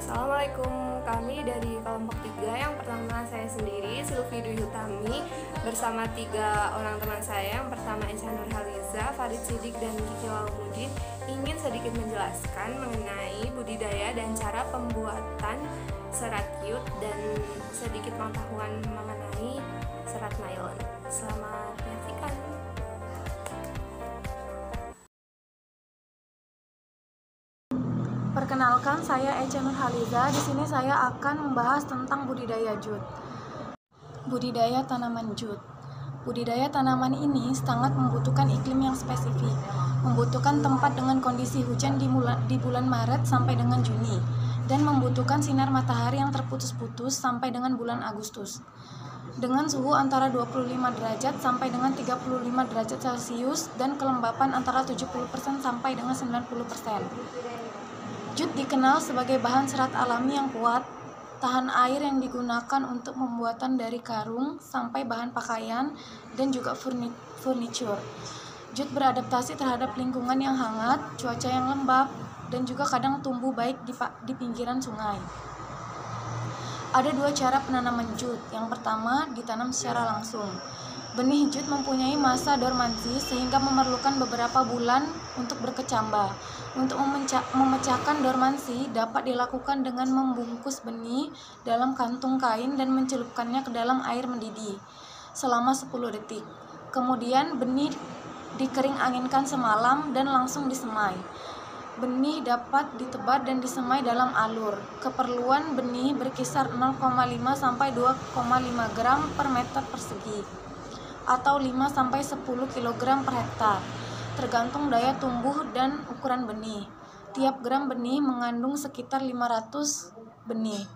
Assalamualaikum, kami dari kelompok 3. Yang pertama saya sendiri, Silvi Dwi Hutami, bersama 3 orang teman saya. Yang pertama Esa Nurhaliza, Farid Sidik, dan Kiki Laumudin, ingin sedikit menjelaskan mengenai budidaya dan cara pembuatan serat jute dan sedikit pengetahuan mengenai serat nilon. Selamat menyaksikan. Perkenalkan, saya Esa Nurhaliza. Di sini saya akan membahas tentang budidaya jute. Budidaya tanaman jute. Budidaya tanaman ini sangat membutuhkan iklim yang spesifik, membutuhkan tempat dengan kondisi hujan di bulan Maret sampai dengan Juni, dan membutuhkan sinar matahari yang terputus-putus sampai dengan bulan Agustus. Dengan suhu antara 25 derajat sampai dengan 35 derajat Celcius dan kelembapan antara 70% sampai dengan 90%. Jute dikenal sebagai bahan serat alami yang kuat, tahan air yang digunakan untuk pembuatan dari karung sampai bahan pakaian dan juga furniture. Jute beradaptasi terhadap lingkungan yang hangat, cuaca yang lembab, dan juga kadang tumbuh baik di pinggiran sungai. Ada 2 cara penanaman jute. Yang pertama, ditanam secara langsung. Benih jute mempunyai masa dormansi sehingga memerlukan beberapa bulan untuk berkecambah. Untuk memecahkan dormansi dapat dilakukan dengan membungkus benih dalam kantung kain dan mencelupkannya ke dalam air mendidih selama 10 detik. Kemudian benih dikering anginkan semalam dan langsung disemai. Benih dapat ditebar dan disemai dalam alur. Keperluan benih berkisar 0,5 sampai 2,5 gram per meter persegi atau 5 sampai 10 kg per hektar, tergantung daya tumbuh dan ukuran benih. Tiap gram benih mengandung sekitar 500 benih.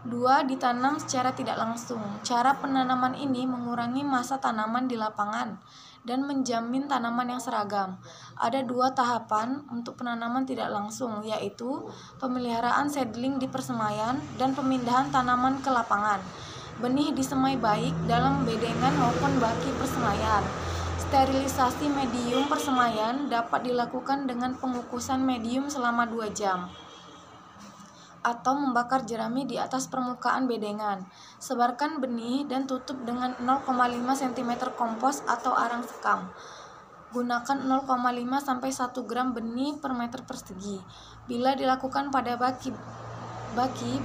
2. Ditanam secara tidak langsung. Cara penanaman ini mengurangi masa tanaman di lapangan dan menjamin tanaman yang seragam. Ada 2 tahapan untuk penanaman tidak langsung, yaitu pemeliharaan seedling di persemaian dan pemindahan tanaman ke lapangan. Benih disemai baik dalam bedengan maupun baki persemaian. Sterilisasi medium persemaian dapat dilakukan dengan pengukusan medium selama 2 jam atau membakar jerami di atas permukaan bedengan. Sebarkan benih dan tutup dengan 0,5 cm kompos atau arang sekam. Gunakan 0,5 sampai 1 gram benih per meter persegi. Bila dilakukan pada baki,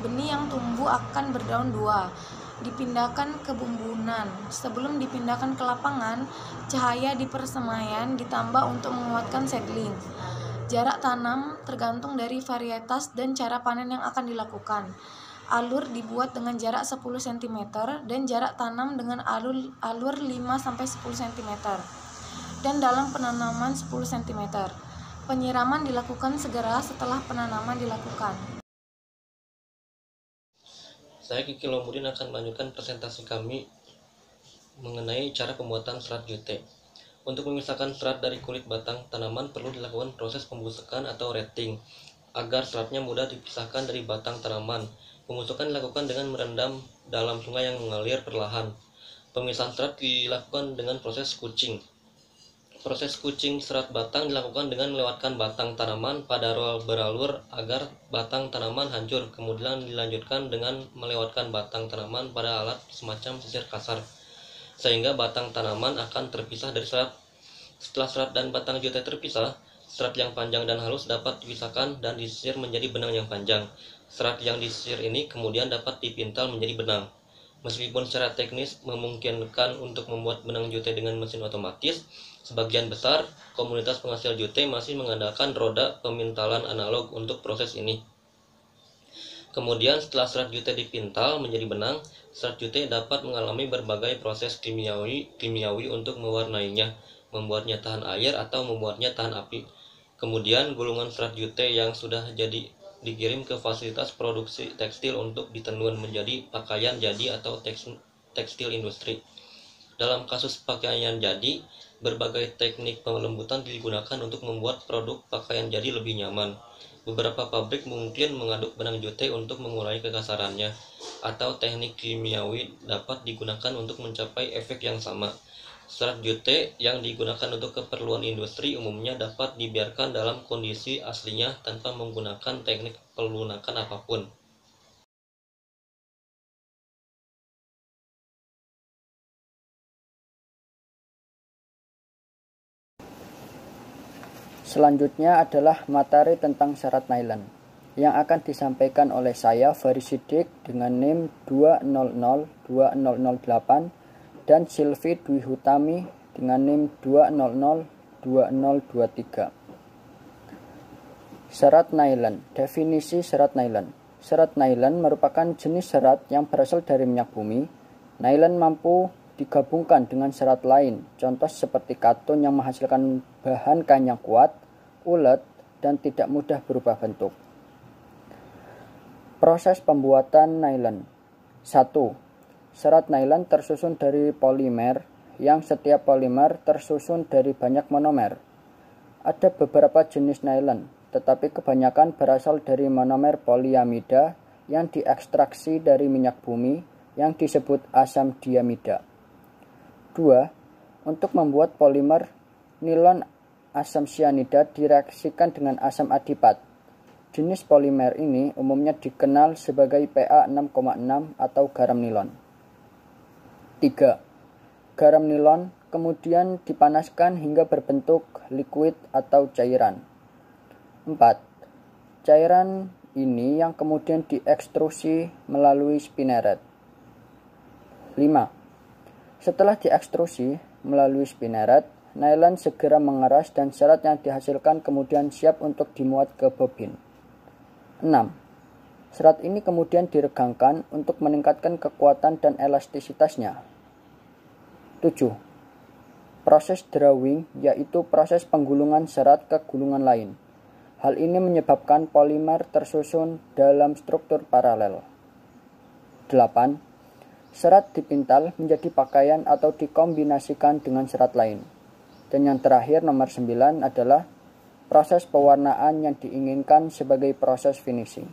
benih yang tumbuh akan berdaun 2. Dipindahkan ke bumbunan. Sebelum dipindahkan ke lapangan, cahaya di persemaian ditambah untuk menguatkan seedling. Jarak tanam tergantung dari varietas dan cara panen yang akan dilakukan. Alur dibuat dengan jarak 10 cm dan jarak tanam dengan alur 5 sampai 10 cm. Dan dalam penanaman 10 cm. Penyiraman dilakukan segera setelah penanaman dilakukan. Saya Kiki Laumudin akan melanjutkan presentasi kami mengenai cara pembuatan serat jute. Untuk memisahkan serat dari kulit batang tanaman perlu dilakukan proses pembusukan atau retting agar seratnya mudah dipisahkan dari batang tanaman. Pembusukan dilakukan dengan merendam dalam sungai yang mengalir perlahan. Pemisahan serat dilakukan dengan proses kucing. Proses kucing serat batang dilakukan dengan melewatkan batang tanaman pada roll beralur agar batang tanaman hancur. Kemudian dilanjutkan dengan melewatkan batang tanaman pada alat semacam sisir kasar, sehingga batang tanaman akan terpisah dari serat. Setelah serat dan batang jute terpisah, serat yang panjang dan halus dapat dipisahkan dan disisir menjadi benang yang panjang. Serat yang disisir ini kemudian dapat dipintal menjadi benang. Meskipun secara teknis memungkinkan untuk membuat benang jute dengan mesin otomatis, sebagian besar komunitas penghasil jute masih mengandalkan roda pemintalan analog untuk proses ini. Kemudian setelah serat jute dipintal menjadi benang, serat jute dapat mengalami berbagai proses kimiawi untuk mewarnainya, membuatnya tahan air atau membuatnya tahan api. Kemudian gulungan serat jute yang sudah jadi dikirim ke fasilitas produksi tekstil untuk ditenun menjadi pakaian jadi atau tekstil industri. Dalam kasus pakaian jadi, berbagai teknik pelembutan digunakan untuk membuat produk pakaian jadi lebih nyaman. Beberapa pabrik mungkin mengaduk benang jute untuk mengurangi kekasarannya, atau teknik kimiawi dapat digunakan untuk mencapai efek yang sama. Serat jute yang digunakan untuk keperluan industri umumnya dapat dibiarkan dalam kondisi aslinya tanpa menggunakan teknik pelunakan apapun. Selanjutnya adalah materi tentang serat nilon yang akan disampaikan oleh saya, Farid Siddiq, dengan NIM 2002008 dan Silvi Dwi Hutami dengan NIM 2002023. Serat nilon. Definisi serat nilon. Serat nilon merupakan jenis serat yang berasal dari minyak bumi. Nilon mampu digabungkan dengan serat lain, contoh seperti katun yang menghasilkan bahan kain yang kuat, ulet, dan tidak mudah berubah bentuk. Proses pembuatan nilon. 1. Serat nilon tersusun dari polimer, yang setiap polimer tersusun dari banyak monomer. Ada beberapa jenis nilon, tetapi kebanyakan berasal dari monomer poliamida yang diekstraksi dari minyak bumi yang disebut asam diamida. 2. Untuk membuat polimer nilon asam cyanida direaksikan dengan asam adipat. Jenis polimer ini umumnya dikenal sebagai Pa6,6 atau garam nilon. 3. Garam nilon kemudian dipanaskan hingga berbentuk liquid atau cairan. 4. Cairan ini yang kemudian diekstrusi melalui spinneret. 5. Setelah diekstrusi melalui spinneret, nilon segera mengeras dan serat yang dihasilkan kemudian siap untuk dimuat ke bobin. 6. Serat ini kemudian diregangkan untuk meningkatkan kekuatan dan elastisitasnya. 7. Proses drawing, yaitu proses penggulungan serat ke gulungan lain. Hal ini menyebabkan polimer tersusun dalam struktur paralel. 8. Serat dipintal menjadi pakaian atau dikombinasikan dengan serat lain. Dan yang terakhir, nomor 9 adalah proses pewarnaan yang diinginkan sebagai proses finishing.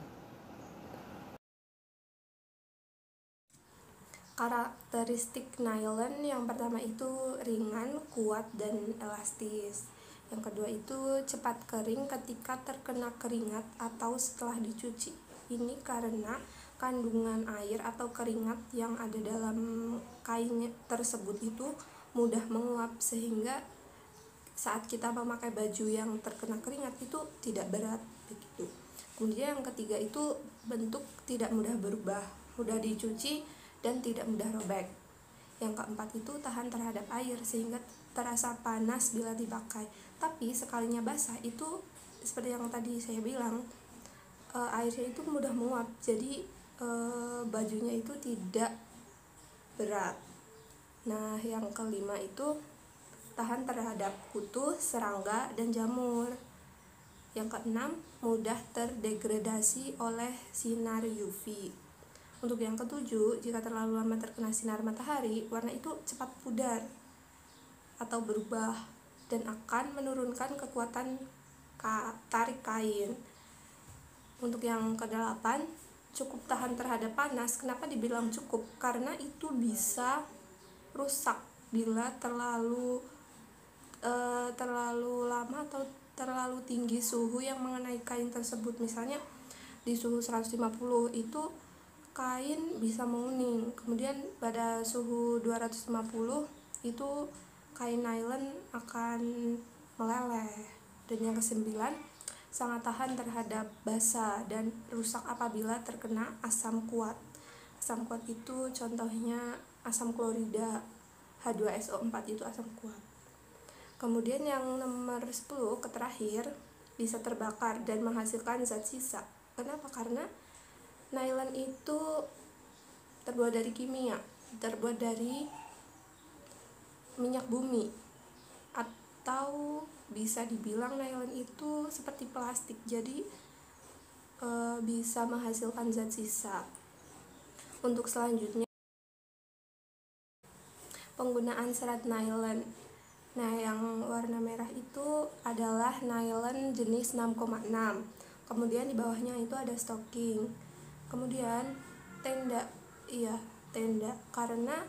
Karakteristik nilon yang pertama itu ringan, kuat, dan elastis. Yang kedua itu cepat kering ketika terkena keringat atau setelah dicuci. Ini karena kandungan air atau keringat yang ada dalam kain tersebut itu mudah menguap, sehingga saat kita memakai baju yang terkena keringat itu tidak berat begitu. Kemudian yang ketiga itu bentuk tidak mudah berubah, mudah dicuci dan tidak mudah robek. Yang keempat itu tahan terhadap air sehingga terasa panas bila dipakai. Tapi sekalinya basah itu seperti yang tadi saya bilang, airnya itu mudah menguap, jadi bajunya itu tidak berat. Nah, yang kelima itu tahan terhadap kutu, serangga, dan jamur. Yang keenam, mudah terdegradasi oleh sinar UV. Untuk yang ketujuh, jika terlalu lama terkena sinar matahari, warna itu cepat pudar atau berubah dan akan menurunkan kekuatan tarik kain. Untuk yang kedelapan, cukup tahan terhadap panas. Kenapa dibilang cukup? Karena itu bisa rusak bila terlalu lama atau terlalu tinggi suhu yang mengenai kain tersebut. Misalnya di suhu 150 itu kain bisa menguning. Kemudian pada suhu 250 itu kain nilon akan meleleh. Dan yang kesembilan, sangat tahan terhadap basa dan rusak apabila terkena asam kuat. Asam kuat itu contohnya asam klorida, H2SO4 itu asam kuat. Kemudian yang nomor 10 terakhir, bisa terbakar dan menghasilkan zat sisa. Kenapa? Karena nilon itu terbuat dari kimia, terbuat dari minyak bumi, atau bisa dibilang nilon itu seperti plastik, jadi bisa menghasilkan zat sisa. Untuk selanjutnya, penggunaan serat nilon. Nah, yang warna merah itu adalah nilon jenis 6,6. Kemudian di bawahnya itu ada stocking. Kemudian tenda. Karena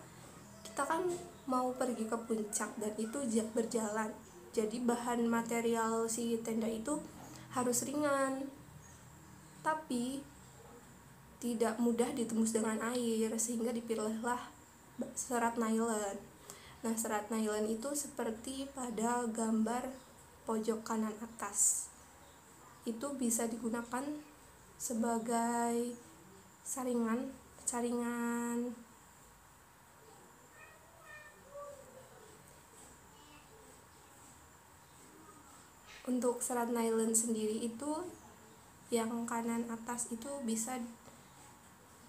kita kan mau pergi ke puncak dan itu berjalan. Jadi bahan material si tenda itu harus ringan, tapi tidak mudah ditembus dengan air, sehingga dipilihlah serat nylon. Nah, serat nylon itu seperti pada gambar pojok kanan atas. Itu bisa digunakan sebagai saringan untuk serat nylon sendiri itu yang kanan atas itu bisa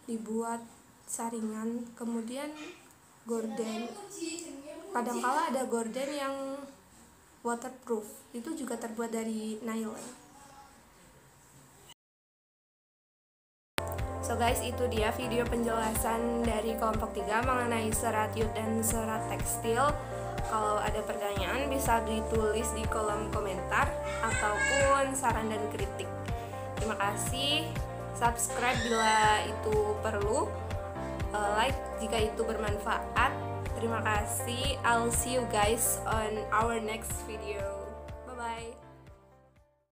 dibuat saringan, kemudian gorden. Kadangkala ada gorden yang waterproof, itu juga terbuat dari nylon. So guys, itu dia video penjelasan dari kelompok 3 mengenai serat jute dan serat tekstil. Kalau ada pertanyaan bisa ditulis di kolom komentar ataupun saran dan kritik. Terima kasih. Subscribe bila itu perlu, like jika itu bermanfaat. Terima kasih. I'll see you guys on our next video. Bye bye.